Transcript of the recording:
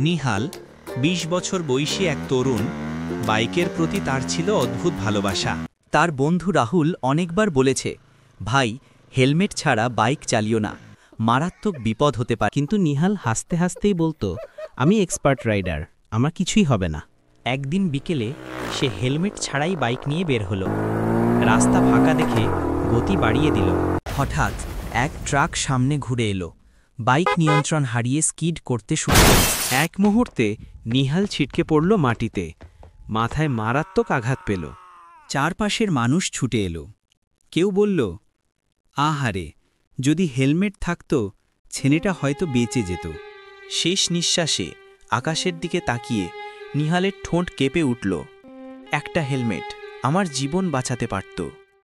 নিহাল ২০ বছর বয়সী এক তরুণ। বাইকের প্রতি তার ছিল অদ্ভুত ভালোবাসা। তার বন্ধু রাহুল অনেকবার বলেছে, ভাই হেলমেট ছাড়া বাইক চালিও না, মারাত্মক বিপদ হতে পারে। কিন্তু নিহাল হাসতে হাসতেই বলতো, আমি এক্সপার্ট রাইডার, আমার কিছুই হবে না। একদিন বিকেলে সে হেলমেট ছাড়াই বাইক নিয়ে বের হলো। রাস্তা ফাঁকা দেখে গতি বাড়িয়ে দিল। হঠাৎ এক ট্রাক সামনে ঘুরে এলো। বাইক নিয়ন্ত্রণ হারিয়ে স্কিড করতে শুরু করল। এক মুহূর্তে নিহাল ছিটকে পড়ল মাটিতে, মাথায় মারাত্মক আঘাত পেল। চারপাশের মানুষ ছুটে এলো। কেউ বলল, আহারে, যদি হেলমেট থাকত ছেলেটা হয়তো বেঁচে যেত। শেষ নিঃশ্বাসে আকাশের দিকে তাকিয়ে নিহালের ঠোঁট কেঁপে উঠল। একটা হেলমেট আমার জীবন বাঁচাতে পারত।